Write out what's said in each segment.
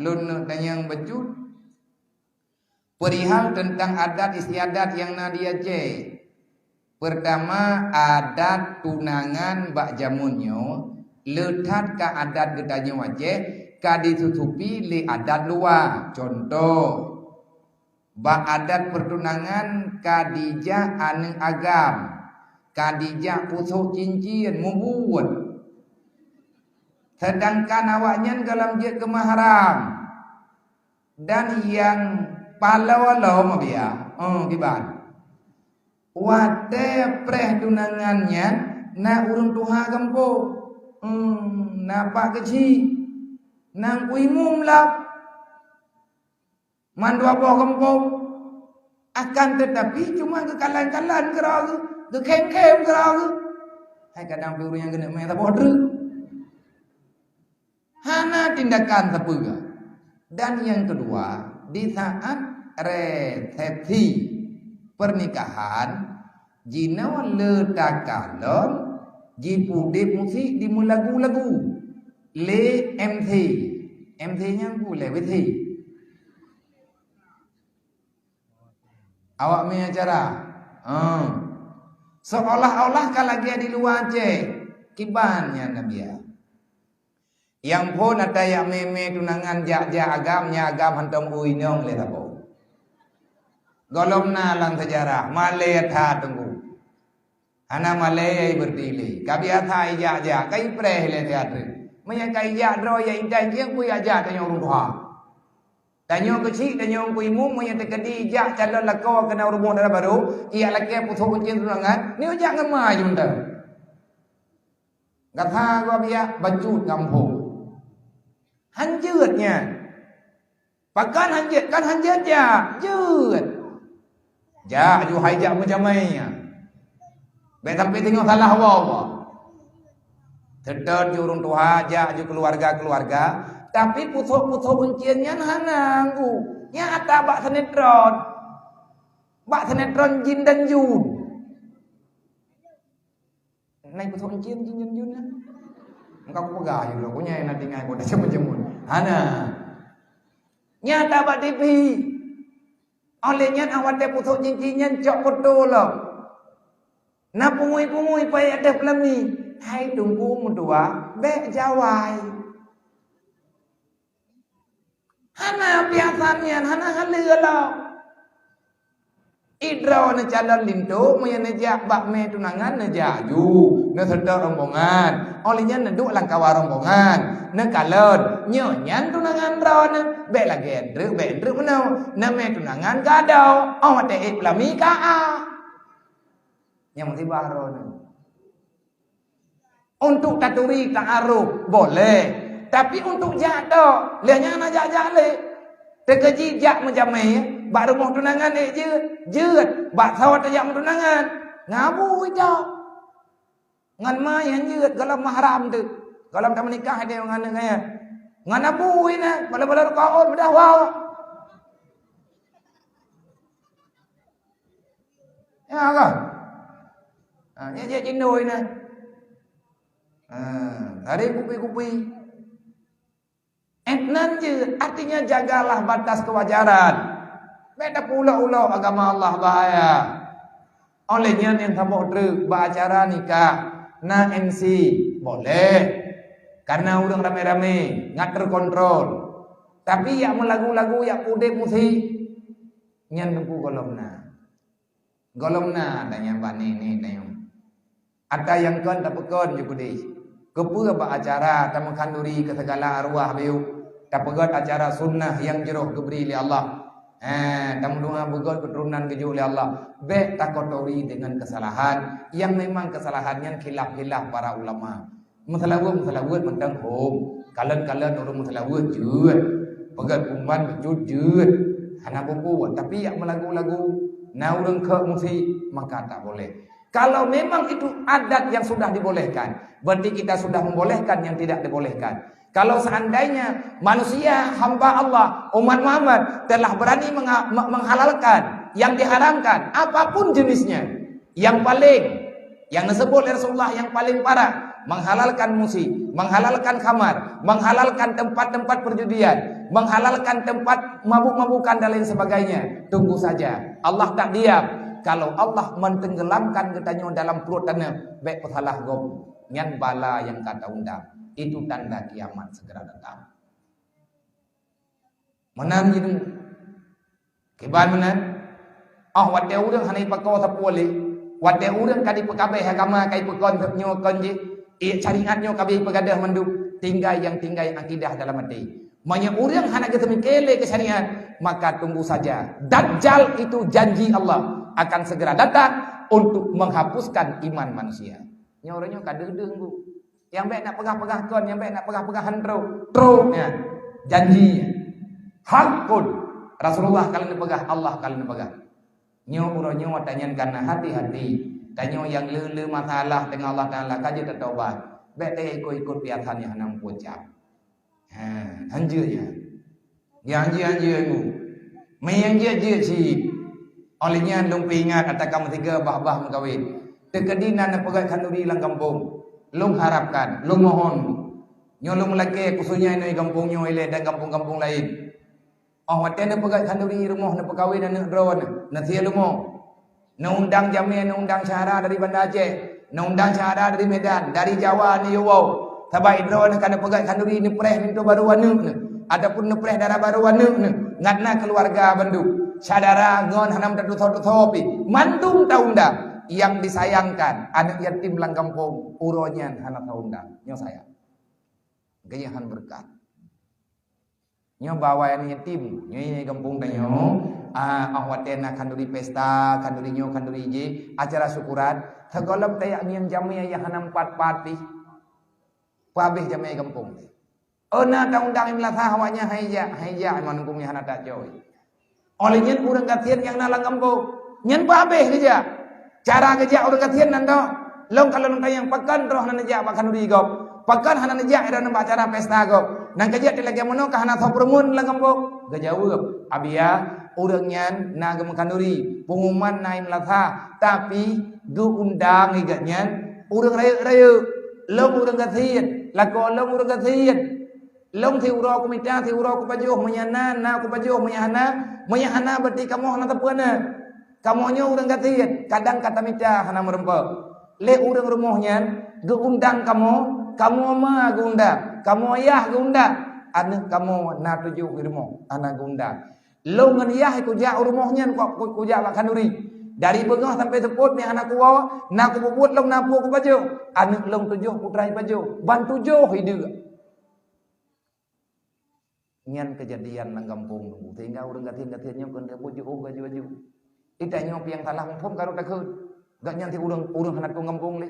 Lun yang bejut perihal tentang adat istiadat yang nadia je. Pertama adat tunangan bak jamunyo letat ka adat gedanya wajah ka ditutupi li adat luar. Contoh bak adat pertunangan Khadijah aneng agam, Khadijah pusuh cincin membuat, sedangkan awaknya dalam dia kemaharam dan yang palau-palau mabia kiban wate preh tunangannya na urung tuha kampo napa kecil nang kuimum lap mandua boh kampo akan tetapi cuma kekalan-kalan kerau kekem-kem kerau hai kadang piru yang kena main tak bodoh hana tindakan tepuga. Dan yang kedua di saat resepsi pernikahan jina letakalon jipude musik di lagu-lagu le MC nya boleh weti awak punya acara seolah-olah kalau dia di luar je kibannya nabia yang pun ada yang meme tunangan jak-jak agamnya agam hantam uinong le tapo golom nalang sejarah Malay tha tunggu ana Malay berdili kabia thai jak-jak kai preh le teatre maya kai jak dro ya indai kiang pui aja tanyo urung tuha tanyo kecil tanyo pui mum maya tekedi jak calon lako kena urung dara baru ia laki putu kuncin tunangan ni jak ngemai junta gatha gua bia bajut kampung hanjutnya pakan hanjut kan hanjut ya jut ja ju hai ja macam mai be sampai tengok salah apa tedot ju urung tuha ja ju keluarga tapi putuk-putuk unciannya hanangku nya ata bak senetron jin dan jun naik putuk uncian jin dan jun engkau aku pegang juga punya nanti ngai kau dah jemun hana nyata bak TV olehnya awak teh putuk cincinnya cok betul loh na pungui pai ada pelami hai tunggu mudua be jawai hana biasanya hana haleur loh idro na calon lintu maya nejak bak me tunangan nejak ju na sedar rombongan olehnya neduk langkawa rombongan na kalon nyonya tunangan ron be lagi ndru menau na me tunangan gadau awak teh pelami ka yang mesti baron untuk taturi ta'aruf boleh tapi untuk jatuh lihatnya anak jak-jak le terkeji jak macam ni bak rumah tunangan jeut bak sawat jak tunangan ngabu itu ngan mai han jeut kalau mahram tu kalau tak menikah dia ngan kaya ngan abu ina bala-bala kaon dah wow ya kan dia cindoi na hari kupi-kupi etnan je artinya jagalah batas kewajaran beda pulau-ulau agama Allah bahaya olehnya yang tamu truk beracara nikah na MC boleh karena udah rame-rame ngatur kontrol tapi yang melagu-lagu yang udah musik nyan tempu golomna tanya bani ni tanya ada yang kan tak pekon juga deh kepu apa acara tamu kanduri ke segala arwah biu tak pegot acara sunnah yang jeroh diberi oleh Allah tamu doa begot keturunan keju oleh Allah be takotori dengan kesalahan yang memang kesalahannya khilaf para ulama musalawut mentang hom kalian orang musalawut jut pegot umman jut hana buku tapi yang melagu-lagu na urang ke musik maka tak boleh. Kalau memang itu adat yang sudah dibolehkan, berarti kita sudah membolehkan yang tidak dibolehkan. Kalau seandainya manusia hamba Allah umat Muhammad telah berani menghalalkan yang diharamkan apapun jenisnya, yang paling Yang disebut oleh Rasulullah yang paling parah, menghalalkan musik, menghalalkan khamar, menghalalkan tempat-tempat perjudian, menghalalkan tempat mabuk-mabukan dan lain sebagainya. Tunggu saja, Allah tak diam. Kalau Allah mentenggelamkan katanya dalam perut tanah, baik salah gom, nyan bala yang kata undang, itu tanda kiamat segera datang. Menang gitu, kiban menang. Wadah urang hanai pakau sapole, wadah urang kadi pekabeh agama kai pekon nyo konji, syariat nyo kabeh pegadah mandu, tinggal yang akidah dalam hati. Banyak urang hana kita mikele ke syariat, maka tunggu saja. Dajjal itu janji Allah akan segera datang untuk menghapuskan iman manusia. Nyo orangnya kadedeng bu. Yang baik nak pegah-pegah kon, yang baik nak pegah-pegah tro-nya. Janji. Hakun. Rasulullah kalian pegah, Allah kalian pegah. Nyo uronyo tanyan karena hati-hati. Tanyo yang lele masalah dengan Allah Taala kaje tertobat. Baik dia ikut piatan yang nang pucap. Hanjurnya. Yang anjir-anjir mu. Mayang je si. Olehnya long ingat kata kamu tiga bah-bah mengkawin. Tekedinan nak pegat kanduri lang kampung. Long harapkan, long mohon. Nyo long laki khususnya ini kampung nyo ile dan kampung-kampung lain. Waten nak pegat kanduri rumah nak perkahwin nak drone nak sia rumah. Nak undang jamin, nak undang syahara dari Banda Aceh, nak undang syahara dari Medan, dari Jawa ni yo. Tabai drone nak pegat kanduri ni preh mintu baru anu. Adapun ni preh darah baru anu. Ngatna keluarga bandu. Syadara ngon hanam datu-datu mandung taunda yang disayangkan anak yatim lang kampung uronya hanam taunda nyo sayang. Gayahan berkat. Nyo bawa yang yatim, nyo ini kampung tanyo, waten kanduri pesta, kanduri nyo, kanduri je, acara syukuran, tegolam tayak mian jamnya yang hanam pat-pati, pabeh jamnya kampung. Na taundang imlatah hawanya haija, iman hukumnya hana tak jauh. Olehnya urang katian yang nalang kampung, nyen pabeh kerja, cara kerja urang katian nando, long kalau nang yang pakan roh nang kerja pakan uri gop, pakan hana kerja ada nang acara pesta gop. Nang kerja di lagi mono kahana thoprumun lang kampung. Gajawab abia urangnya na gemkanduri pengumuman naim latha tapi gu undang igatnya urang raya long urang katian lako long urang katian long thi uro komita thi uro ko pajuh menyana na ko pajuh menyahana berarti kamu hana tepana kamu nyo urang katian kadang kata mita hana merempa le urang rumahnya gu undang kamu ama gu undang kamu ayah gunda, anak kamu na tujuh rumah, anak gunda. Lo ngeniah kuja rumahnya kok kuja makan duri. Dari bengah sampai seput ni anak kuwa, na ku buat long napu ku baju. Anak long tujuh putra baju, ban tujuh hidup. Nyan kejadian nang kampung tu, sehingga orang gatin-gatinnya kan dia baju baju. Itanya piang salah pun karo takut. Gak nyanti urang anak kampung le.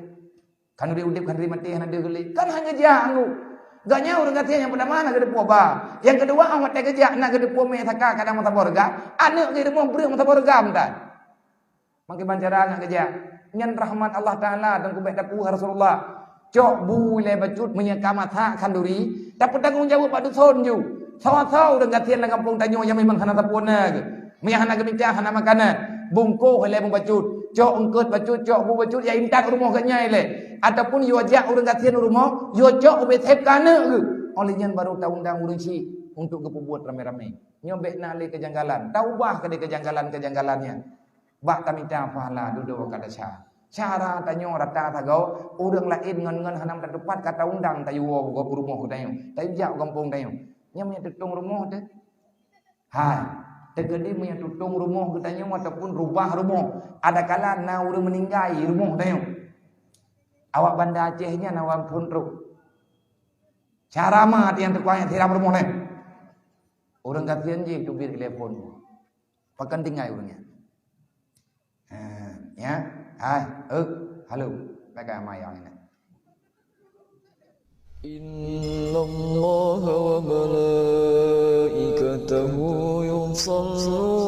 Kan dia udip kan dia mati anak dia geli. Kan hanya jangu. Gaknya orang kata yang pertama nak kedepu apa? Yang kedua awak tak kerja nak kedepu metaka kadang mata borga, anak ke rumah beri mata borga mentan. Makin bancara nak kerja. Nyan rahmat Allah Taala dan kubek dapu Rasulullah. Cok bule bacut menyekamata kanduri, dapat tanggung jawab pada sonju. Sawa-sawa orang kata yang kampung tanyo yang memang hana tapuna ke. Mia hana keminta hana makanan. Bungko hele bacut. Cok engkut bacut, cok bu bacut ya intak rumah katnya ile. Ataupun yo ajak urang katian rumah, yo cok betep kana ke. Olehnya baru undang urang si untuk kepubuat rame-rame. Nyobek nak le kejanggalan. Taubah ke kejanggalan-kejanggalannya. Bak tamita pahala duduk kada sya. Cara tanyo rata tagau urang lain ngan hanam tepat kata undang tayu go rumah tayo. Tayu jak kampung tayo. Nya punya tutung rumah tu. Hai. Tegedi punya tutung rumah katanya ataupun rubah rumah. Ada kala na urang meninggai rumah tayo. Awak Banda Acehnya nawam punruk. Cara mah yang terkuanya tiram rumah lain. Orang katian je tubir telepon. Pakan tinggal orangnya. Ya, hai, halo, pakai mayang ini. Inna Allah wa malaikatahu yusalluna